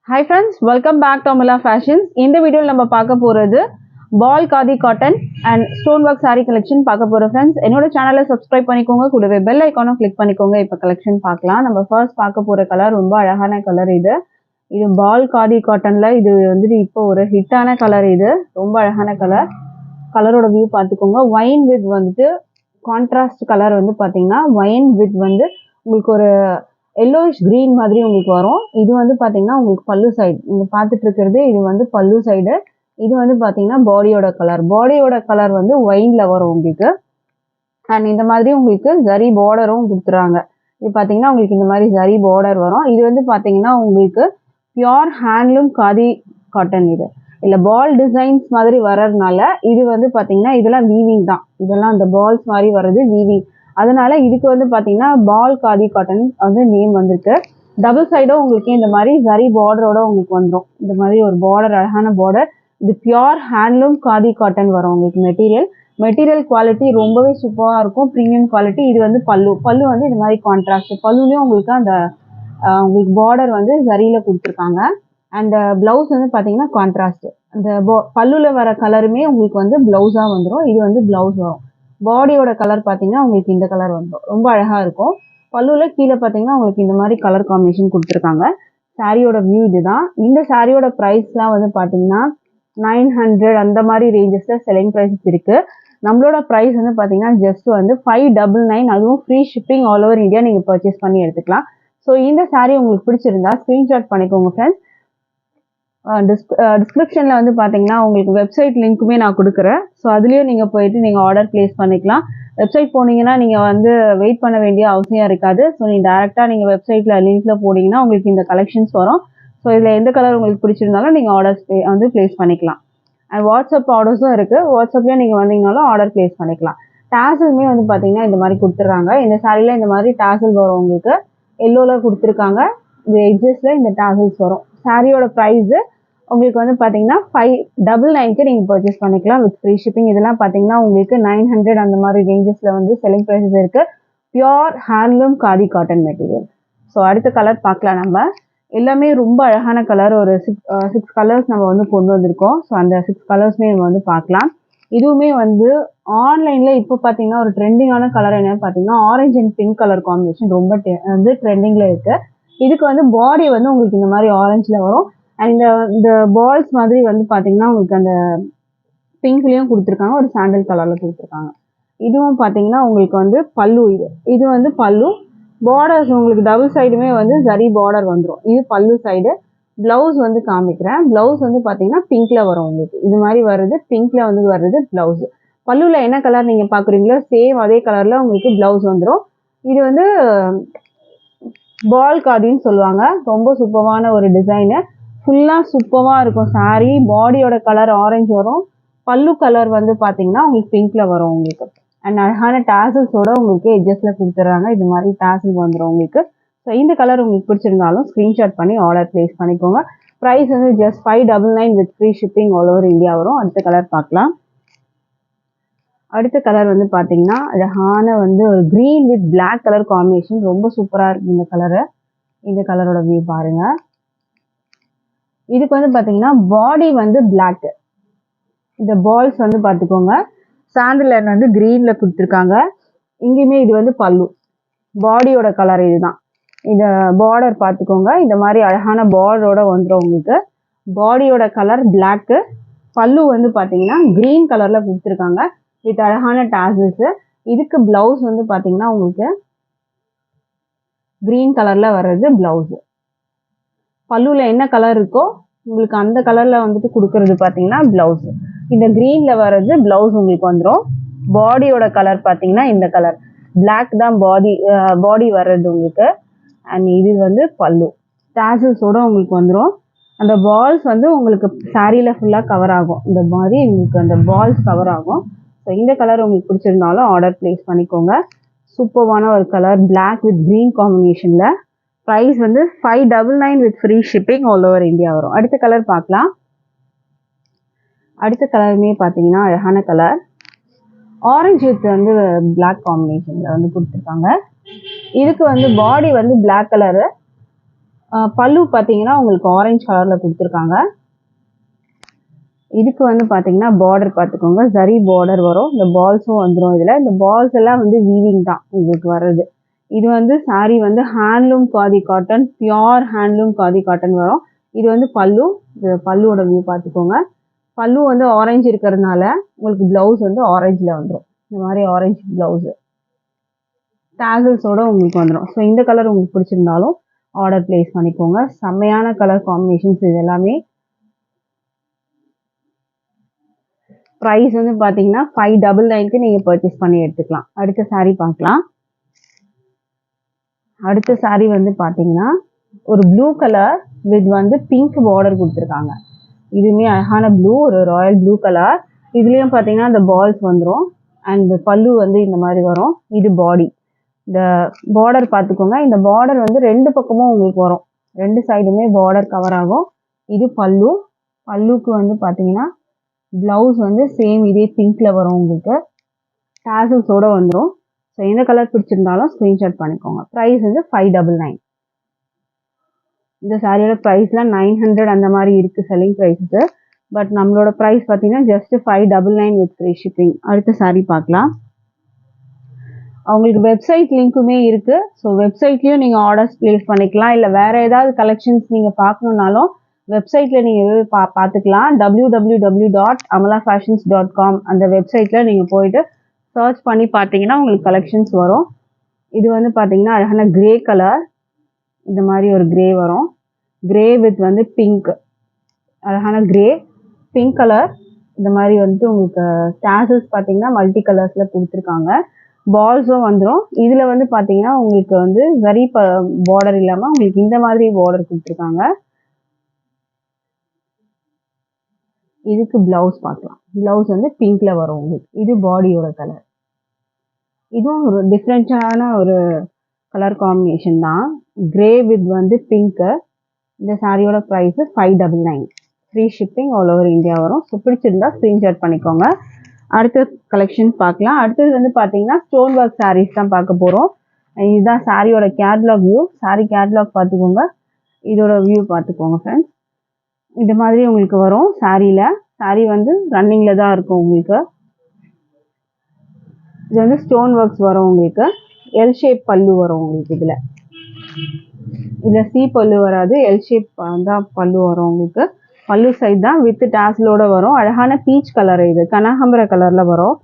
Hi friends, welcome back to Amala Fashions. இந்த வீடியோல நம்ம பார்க்க போறது ball khadi cotton and stonework saree collection பார்க்க போறோம் friends. என்னோட சேனலை subscribe பண்ணிக்கோங்க, கூடவே bell icon click பண்ணிக்கோங்க. இப்போ collection பார்க்கலாம். நம்ம first பார்க்க போற கலர் ரொம்ப அழகான கலர் இது. இது ball khadi cottonல இது வந்து இப்போ ஒரு ஹிட்டான கலர் இது. ரொம்ப அழகான கலர். கலரோட வியூ பார்த்துக்கோங்க. wine with வந்துட்டு கான்ட்ராஸ்ட் கலர் வந்து பாத்தீங்கன்னா wine with வந்து உங்களுக்கு ஒரு yellowish green மாதிரி உங்களுக்கு வரும். இது வந்து பாத்தீங்கன்னா உங்களுக்கு பல்லு சைடு, நீங்க பார்த்துட்டு இருக்கிறது இது வந்து பல்லு சைடு. இது வந்து பாத்தீங்கன்னா பாடியோட கலர் வந்து ஒயின்ல வரும் உங்களுக்கு. அண்ட் இந்த மாதிரி உங்களுக்கு ஜரி பார்டரும் கொடுத்துறாங்க. இது பாத்தீங்கன்னா உங்களுக்கு இந்த மாதிரி ஜரி பார்டர் வரும். இது வந்து பாத்தீங்கன்னா உங்களுக்கு பியோர் ஹேண்ட்லூம் காதி காட்டன். இது இல்ல பால் டிசைன்ஸ் மாதிரி வர்றதுனால இது வந்து பாத்தீங்கன்னா இதெல்லாம் வீவிங் தான். இதெல்லாம் அந்த பால்ஸ் மாதிரி வர்றது வீவிங். அதனால இதுக்கு வந்து பாத்தீங்கன்னா பால் காதி காட்டன் வந்து நேம் வந்திருக்கு. டபுள் சைடும் உங்களுக்கு இந்த மாதிரி ஜரி பார்டரோட உங்களுக்கு வந்துடும். இந்த மாதிரி ஒரு பார்டர், அழகான பார்டர். இது பியோர் ஹேண்ட்லூம் காதி காட்டன் வரும் உங்களுக்கு. மெட்டீரியல் குவாலிட்டி ரொம்பவே சூப்பரா இருக்கும், ப்ரீமியம் குவாலிட்டி. இது வந்து பல்லு வந்து இந்த மாதிரி கான்ட்ராஸ்ட். பல்லுலயும் உங்களுக்கு அந்த உங்களுக்கு பார்டர் வந்து ஜரியில கொடுத்துருக்காங்க. அண்ட் பிளவுஸ் வந்து பாத்தீங்கன்னா கான்ட்ராஸ்ட். அந்த பல்லுல வர கலருமே உங்களுக்கு வந்து பிளவுஸா வந்துடும். இது வந்து பிளவுஸ் வரும். பாடியோட கலர் பாத்தீங்கன்னா உங்களுக்கு இந்த கலர் வந்துடும். ரொம்ப அழகா இருக்கும். பல்லுல கீழே பாத்தீங்கன்னா உங்களுக்கு இந்த மாதிரி கலர் காம்பினேஷன் கொடுத்துருக்காங்க. சாரியோட வியூ இதுதான். இந்த சாரியோட பிரைஸ்லாம் வந்து பாத்தீங்கன்னா 900 அந்த மாதிரி ரேஞ்சஸ்ல செல்லிங் பிரைஸஸ் இருக்கு. நம்மளோட பிரைஸ் வந்து பாத்தீங்கன்னா ஜஸ்ட் வந்து 599. அதுவும் free shipping all over India நீங்க பர்ச்சேஸ் பண்ணி எடுத்துக்கலாம். ஸோ இந்த சாரி உங்களுக்கு பிடிச்சிருந்தா ஸ்கிரீன்ஷாட் பண்ணிக்கோங்க ஃப்ரெண்ட்ஸ். டிஸ்கிரிப்ஷனில் வந்து பார்த்தீங்கன்னா உங்களுக்கு வெப்சைட் லிங்க்குமே நான் கொடுக்குறேன். ஸோ அதுலேயும் நீங்கள் போயிட்டு நீங்கள் ஆர்டர் ப்ளேஸ் பண்ணிக்கலாம். வெப்சைட் போனீங்கன்னா நீங்கள் வந்து வெயிட் பண்ண வேண்டிய அவசியம் இருக்காது. ஸோ நீங்கள் டேரெக்டாக நீங்கள் வெப்சைட்டில் லிங்க்கில் போனீங்கன்னா உங்களுக்கு இந்த கலெக்ஷன்ஸ் வரும். ஸோ இதில் எந்த கலர் உங்களுக்கு பிடிச்சிருந்தாலும் நீங்கள் ஆர்டர்ஸ் வந்து ப்ளேஸ் பண்ணிக்கலாம். அண்ட் வாட்ஸ்அப் ஆர்டர்ஸும் இருக்குது. வாட்ஸ்அப்லேயும் நீங்கள் வந்தீங்கனாலும் ஆர்டர் ப்ளேஸ் பண்ணிக்கலாம். டாசலுமே வந்து பார்த்தீங்கன்னா இந்த மாதிரி கொடுத்துட்றாங்க. இந்த சாரியில் இந்த மாதிரி டாசல் வரும் உங்களுக்கு. எல்லோவில் கொடுத்துருக்காங்க. இந்த எட்ஜஸில் இந்த டாசல்ஸ் வரும். சாரியோட ப்ரைஸு உங்களுக்கு வந்து பார்த்தீங்கன்னா 599க்கு நீங்கள் பர்ச்சேஸ் பண்ணிக்கலாம் வித் ஃப்ரீ ஷிப்பிங். இதெல்லாம் பார்த்தீங்கன்னா உங்களுக்கு 900 அந்த மாதிரி ரேஞ்சஸில் வந்து செல்லிங் ப்ரைஸஸ் இருக்குது. Pure handloom khadi cotton material. So அடுத்த கலர் பார்க்கலாம். நம்ம எல்லாமே ரொம்ப அழகான கலர். ஒரு சிக்ஸ் கலர்ஸ் நம்ம வந்து கொண்டு வந்திருக்கோம். ஸோ அந்த 6 கலர்ஸ்மே நம்ம வந்து பார்க்கலாம். இதுவுமே வந்து ஆன்லைனில் இப்போ பார்த்தீங்கன்னா ஒரு ட்ரெண்டிங்கான கலர் என்னன்னு பார்த்தீங்கன்னா orange and pink colour combination ரொம்ப வந்து ட்ரெண்டிங்கில் இருக்குது. இதுக்கு வந்து பாடி வந்து உங்களுக்கு இந்த மாதிரி ஆரஞ்சில் வரும். அண்ட் இந்த பால்ஸ் மாதிரி வந்து பார்த்தீங்கன்னா உங்களுக்கு அந்த பிங்க்லேயும் கொடுத்துருக்காங்க, ஒரு சாண்டல் கலரில் கொடுத்துருக்காங்க. இதுவும் பார்த்தீங்கன்னா உங்களுக்கு வந்து பல்லு. இது வந்து பல்லு. பார்டர்ஸ் உங்களுக்கு டபுள் சைடுமே வந்து ஜரி பார்டர் வந்துடும். இது பல்லு சைடு. பிளவுஸ் வந்து காமிக்கிறேன். பிளவுஸ் வந்து பார்த்தீங்கன்னா பிங்க்ல வரும் உங்களுக்கு. இது மாதிரி வருது, பிங்க்ல வந்து வருது பிளவுஸ். பல்லுல என்ன கலர் நீங்க பாக்குறீங்களோ சேம் அதே கலர்ல உங்களுக்கு பிளவுஸ் வந்துடும். இது வந்து பால் காதின்னு சொல்லுவாங்க. ரொம்ப சூப்பரான ஒரு டிசைனு. ஃபுல்லாக சூப்பராக இருக்கும் சாரீ. பாடியோட கலர் ஆரஞ்சு வரும். பல்லு கலர் வந்து பார்த்தீங்கன்னா உங்களுக்கு பிங்க்ல வரும் உங்களுக்கு. அண்ட் அழகான டாசல்ஸோட உங்களுக்கு எட்ஜஸ்ல கொடுத்துட்றாங்க. இது மாதிரி டாசல் வந்துடும் உங்களுக்கு. ஸோ இந்த கலர் உங்களுக்கு பிடிச்சிருந்தாலும் ஸ்க்ரீன்ஷாட் பண்ணி ஆர்டர் பிளேஸ் பண்ணிக்கோங்க. ப்ரைஸ் வந்து just 599 with free shipping all over India வரும். அடுத்த கலர் பார்க்கலாம். அடுத்த கலர் வந்து பார்த்தீங்கன்னா அழகான வந்து ஒரு green with black colour combination. ரொம்ப சூப்பராக இருக்கு இந்த கலரு. இந்த கலரோட வியூ பாருங்க. இதுக்கு வந்து பார்த்தீங்கன்னா பாடி வந்து பிளாக். இந்த பால்ஸ் வந்து பார்த்துக்கோங்க. சாண்டில் லைன் வந்து க்ரீனில் கொடுத்துருக்காங்க. இங்கேயுமே இது வந்து பல்லு. பாடியோட கலர் இதுதான். இந்த பார்டர் பார்த்துக்கோங்க. இந்த மாதிரி அழகான பார்டரோட வந்துடும் உங்களுக்கு. பாடியோட கலர் பிளாக்கு. பல்லு வந்து பார்த்தீங்கன்னா க்ரீன் கலரில் கொடுத்துருக்காங்க வித் அழகான டாசல்ஸு. இதுக்கு பிளவுஸ் வந்து பார்த்தீங்கன்னா உங்களுக்கு க்ரீன் கலரில் வர்றது பிளவுஸு. பல்லுவில் என்ன கலர் இருக்கோ உங்களுக்கு அந்த கலரில் வந்துட்டு கொடுக்கறது பார்த்தீங்கன்னா பிளவுஸ். இந்த க்ரீனில் வர்றது பிளவுஸ் உங்களுக்கு வந்துடும். பாடியோட கலர் பார்த்தீங்கன்னா இந்த கலர் பிளாக் தான் பாடி வர்றது உங்களுக்கு. அண்ட் இது வந்து பல்லு. டாசல்ஸோட உங்களுக்கு வந்துடும். அந்த பால்ஸ் வந்து உங்களுக்கு சாரியில் ஃபுல்லாக கவர் ஆகும். இந்த மாதிரி உங்களுக்கு அந்த பால்ஸ் கவர் ஆகும். ஸோ இந்த கலர் உங்களுக்கு பிடிச்சிருந்தாலும் ஆர்டர் பிளேஸ் பண்ணிக்கோங்க. சூப்பரான ஒரு கலர் பிளாக் வித் க்ரீன் காம்பினேஷனில். ப்ரைஸ் வந்து 599 with free shipping all over India வரும். அடுத்த கலர் பார்க்கலாம். அடுத்த கலருமே பார்த்தீங்கன்னா அழகான கலர். ஆரஞ்சு வித் வந்து பிளாக் காம்பினேஷனில் வந்து கொடுத்துருக்காங்க. இதுக்கு வந்து பாடி வந்து பிளாக் கலரு. பல்லு பார்த்தீங்கன்னா உங்களுக்கு ஆரஞ்சு கலரில் கொடுத்துருக்காங்க. இதுக்கு வந்து பார்த்தீங்கன்னா பார்டர் பார்த்துக்கோங்க, ஜரி பார்டர் வரும். இந்த பால்ஸும் வந்துடும். இதில் இந்த பால்ஸ் எல்லாம் வந்து வீவிங் தான் உங்களுக்கு வர்றது. இது வந்து சாரீ வந்து handloom khadi cotton, pure handloom khadi cotton வரும். இது வந்து பல்லு. இது பல்லுவோட வியூ பார்த்துக்கோங்க. பல்லு வந்து ஆரஞ்சு இருக்கிறதுனால உங்களுக்கு ப்ளவுஸ் வந்து ஆரஞ்சில் வந்துடும். இந்த மாதிரி ஆரஞ்சு ப்ளவுஸு டேசல்ஸோட உங்களுக்கு வந்துடும். ஸோ இந்த கலர் உங்களுக்கு பிடிச்சிருந்தாலும் ஆர்டர் பிளேஸ் பண்ணிக்கோங்க. செம்மையான கலர் காம்பினேஷன்ஸ் இது எல்லாமே. ப்ரைஸ் வந்து பார்த்தீங்கன்னா 599க்கு நீங்கள் பர்ச்சேஸ் பண்ணி எடுத்துக்கலாம். அடுத்த சாரீ பார்க்கலாம். அடுத்த சாரீ வந்து பார்த்தீங்கன்னா ஒரு ப்ளூ கலர் வித் வந்து பிங்க் பார்டர் கொடுத்துருக்காங்க. இதுவுமே அழகான ப்ளூ, ஒரு ராயல் ப்ளூ கலர். இதுலேயும் பார்த்தீங்கன்னா இந்த பால்ஸ் வந்துடும். அண்ட் பல்லு வந்து இந்த மாதிரி வரும். இது பாடி. இந்த பார்டர் பார்த்துக்கோங்க. இந்த பார்டர் வந்து ரெண்டு பக்கமும் உங்களுக்கு வரும். ரெண்டு சைடுமே பார்டர் கவர் ஆகும். இது பல்லு. பல்லுக்கு வந்து பார்த்தீங்கன்னா ப்ளவுஸ் வந்து சேம் இதே பிங்க்கில் வரும். உங்களுக்கு டேசல்ஸோடு வந்துடும். ஸோ எந்த கலர் பிடிச்சிருந்தாலும் ஸ்க்ரீன்ஷாட் பண்ணிக்கோங்க. ப்ரைஸ் வந்து 599. இந்த சாரியோட ப்ரைஸ்லாம் 900 அந்த மாதிரி இருக்குது செல்லிங் ப்ரைஸஸு. பட் நம்மளோட ப்ரைஸ் பார்த்தீங்கன்னா ஜஸ்ட் 599 வித் ஃப்ரீ ஷிப்பிங். அடுத்த சாரீ பார்க்கலாம். அவங்களுக்கு வெப்சைட் லிங்க்குமே இருக்குது. ஸோ வெப்சைட்லேயும் நீங்கள் ஆர்டர்ஸ் ப்ளேஸ் பண்ணிக்கலாம். இல்லை வேறு ஏதாவது கலெக்ஷன்ஸ் நீங்கள் பார்க்கணுன்னாலும் வெப்சைட்டில் நீங்கள் பார்த்துக்கலாம். www.amalafashions.com அந்த வெப்சைட்டில் நீங்கள் போயிட்டு சர்ச் பண்ணி பார்த்தீங்கன்னா உங்களுக்கு கலெக்ஷன்ஸ் வரும். இது வந்து பார்த்தீங்கன்னா அழகான கிரே கலர். இந்த மாதிரி ஒரு கிரே வரும். கிரே வித் வந்து பிங்க், அழகான கிரே பிங்க் கலர். இந்த மாதிரி வந்துட்டு உங்களுக்கு டேசல்ஸ் பார்த்தீங்கன்னா மல்டி கலர்ஸில் கொடுத்துருக்காங்க. பால்ஸும் வந்துடும். இதில் வந்து பார்த்தீங்கன்னா உங்களுக்கு வந்து ஜரி பார்டர் இல்லாமல் உங்களுக்கு இந்த மாதிரி பார்டர் கொடுத்துருக்காங்க. இதுக்கு ப்ளவுஸ் பார்க்கலாம். ப்ளவுஸ் வந்து பிங்க்ல வரும் உங்களுக்கு. இது பாடியோட கலர். இதுவும் ஒரு டிஃப்ரெண்ட்டான ஒரு கலர் காம்பினேஷன் தான். கிரே வித் வந்து பிங்க்கு. இந்த சாரியோட price 599. Free shipping all over India வரும். ஸோ பிடிச்சிருந்தா ஸ்க்ரீன்ஷாட் பண்ணிக்கோங்க. அடுத்த கலெக்ஷன் பார்க்கலாம். அடுத்தது வந்து பார்த்தீங்கன்னா ஸ்டோன் ஒர்க் சாரீஸ் தான் பார்க்க போகிறோம். இதுதான் சாரியோட கேட்லாக் வியூ. சாரி கேட்லாக் பார்த்துக்கோங்க. இதோட வியூ பார்த்துக்கோங்க ஃப்ரெண்ட்ஸ். இந்த மாதிரி உங்களுக்கு வரும் சாரியில். சாரி வந்து ரன்னிங்கில் தான் இருக்கும் உங்களுக்கு. இது வந்து ஸ்டோன் ஒர்க்ஸ் வரும் உங்களுக்கு. எல் ஷேப் பல்லு வரும் உங்களுக்கு. இதில் சி பல்லு வராது, எல் ஷேப் தான் பல்லு வரும் உங்களுக்கு. பல்லு சைட் தான் வித் டாஸ்லோட வரும். அழகான பீச் கலர், இது கனகாம்பர கலரில் வரும்.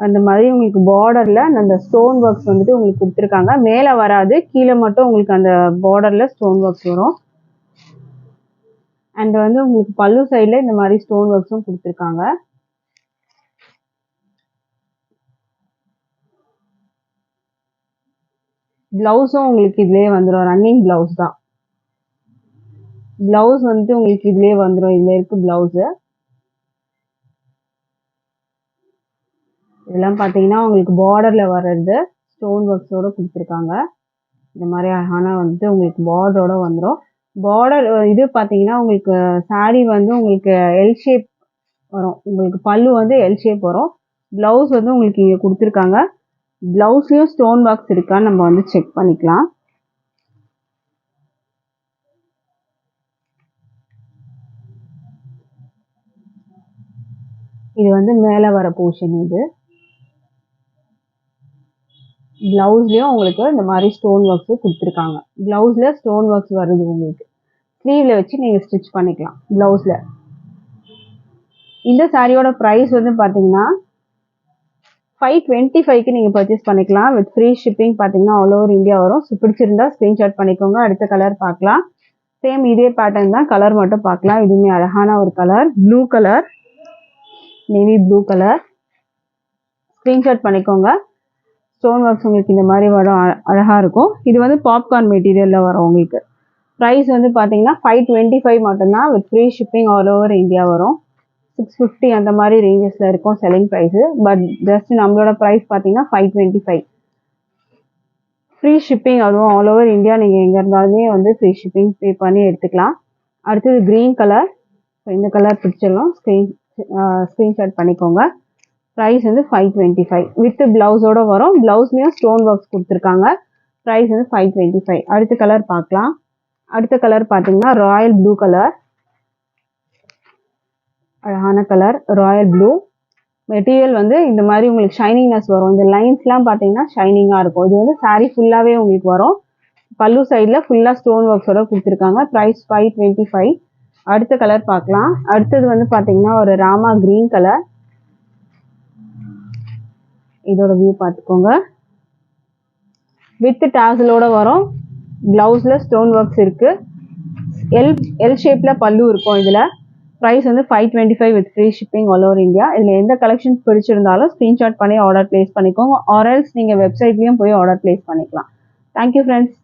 அந்த மாதிரி உங்களுக்கு பார்டரில் அந்த ஸ்டோன் ஒர்க்ஸ் வந்துட்டு உங்களுக்கு கொடுத்துருக்காங்க. மேலே வராது, கீழே மட்டும் உங்களுக்கு அந்த பார்டரில் ஸ்டோன் ஒர்க்ஸ் வரும். அண்ட் வந்து உங்களுக்கு பல்லு சைடில் இந்த மாதிரி ஸ்டோன் ஒர்க்ஸும் கொடுத்துருக்காங்க. ப்ளவுஸும் உங்களுக்கு இதுலேயே வந்துடும். ரன்னிங் ப்ளவுஸ் தான். ப்ளவுஸ் வந்துட்டு உங்களுக்கு இதுலேயே வந்துடும். இதில் இருக்குது ப்ளவுஸு. இதெல்லாம் பார்த்தீங்கன்னா உங்களுக்கு பார்டரில் வர்றது ஸ்டோன் ஒர்க்ஸோடு கொடுத்துருக்காங்க. இந்த மாதிரி அழகான வந்துட்டு உங்களுக்கு பார்டரோட வந்துடும். பார்டர் இது பார்த்தீங்கன்னா உங்களுக்கு சாரீ வந்து உங்களுக்கு எல் ஷேப் வரும். உங்களுக்கு பல்லு வந்து எல் ஷேப் வரும். ப்ளவுஸ் வந்து உங்களுக்கு இங்கே கொடுத்துருக்காங்க. ப்ளவுஸ்லேயும் ஸ்டோன் ஒர்க்ஸ் இருக்கான்னு நம்ம வந்து செக் பண்ணிக்கலாம். இது வந்து மேலே வர போர்ஷன். இது ப்ளவுஸ்லேயும் உங்களுக்கு இந்த மாதிரி ஸ்டோன் ஒர்க்ஸு கொடுத்துருக்காங்க. ப்ளவுஸில் ஸ்டோன் ஒர்க்ஸ் வருது உங்களுக்கு. ஸ்லீவில் வச்சு நீங்கள் ஸ்டிச் பண்ணிக்கலாம் ப்ளவுஸில். இந்த சாரியோட ப்ரைஸ் வந்து பார்த்தீங்கன்னா 525க்கு நீங்கள் பர்ச்சேஸ் பண்ணிக்கலாம். வித் ஃப்ரீ ஷிப்பிங் பார்த்தீங்கன்னா ஆல் ஓவர் இந்தியா வரும். ஸோ பிடிச்சிருந்தா ஸ்க்ரீன்ஷாட் பண்ணிக்கோங்க. அடுத்த கலர் பார்க்கலாம். சேம் இதே பேட்டர்ன் தான், கலர் மட்டும் பார்க்கலாம். இதுவுமே அழகான ஒரு colour, blue colour, navy blue colour. Screenshot பண்ணிக்கோங்க. ஸ்டோன் ஒர்க்ஸ் உங்களுக்கு இந்த மாதிரி வரும், அழகாக இருக்கும். இது வந்து பாப்கார்ன் மெட்டீரியலில் வரும் உங்களுக்கு. ப்ரைஸ் வந்து பார்த்தீங்கன்னா 525 மட்டும்தான். With free shipping all over India வரும். 650 அந்த மாதிரி ரேஞ்சஸில் இருக்கும் செல்லிங் ப்ரைஸு. பட் ஜஸ்ட் நம்மளோட ப்ரைஸ் பார்த்தீங்கன்னா 525. ஃப்ரீ ஷிப்பிங், அதுவும் ஆல் ஓவர் இந்தியா. நீங்கள் எங்கே இருந்தாலுமே வந்து ஃப்ரீ ஷிப்பிங் பே பண்ணி எடுத்துக்கலாம். அடுத்தது க்ரீன் கலர். ஸோ இந்த கலர் பிடிச்சிடலாம். ஸ்க்ரீன்ஷாட் பண்ணிக்கோங்க. ப்ரைஸ் வந்து 525 வித் ப்ளவுஸோடு வரும். ப்ளவுஸ்லேயும் ஸ்டோன் ஒர்க்ஸ் கொடுத்துருக்காங்க. ப்ரைஸ் வந்து 525. அடுத்த கலர் பார்க்கலாம். அடுத்த கலர் பார்த்தீங்கன்னா ராயல் ப்ளூ கலர். அழகான கலர் ராயல் ப்ளூ. மெட்டீரியல் வந்து இந்த மாதிரி உங்களுக்கு ஷைனிங்னஸ் வரும். இந்த லைன்ஸ்லாம் பார்த்தீங்கன்னா ஷைனிங்காக இருக்கும். இது வந்து saree ஃபுல்லாகவே உங்களுக்கு வரும். பல்லு சைடில் ஃபுல்லாக ஸ்டோன் ஒர்க்ஸோட கொடுத்துருக்காங்க. ப்ரைஸ் 525. அடுத்த கலர் பார்க்கலாம். அடுத்தது வந்து பார்த்தீங்கன்னா ஒரு ராமா கிரீன் கலர். இதோட வியூ பார்த்துக்கோங்க. வித் டாசலோட வரும். பிளவுஸில் ஸ்டோன் ஒர்க்ஸ் இருக்குது. எல் ஷேப்பில் பல்லு இருக்கும். இதில் ப்ரைஸ் வந்து 525 with free shipping all over India. இதில் எந்த கலெக்ஷன்ஸ் பிடிச்சிருந்தாலும் ஸ்க்ரீன்ஷாட் பண்ணி ஆர்டர் ப்ளேஸ் பண்ணிக்கோங்க. ஆர்எல்ஸ் நீங்கள் வெப்சைட்லேயும் போய் ஆர்டர் ப்ளேஸ் பண்ணிக்கலாம். Thank you friends.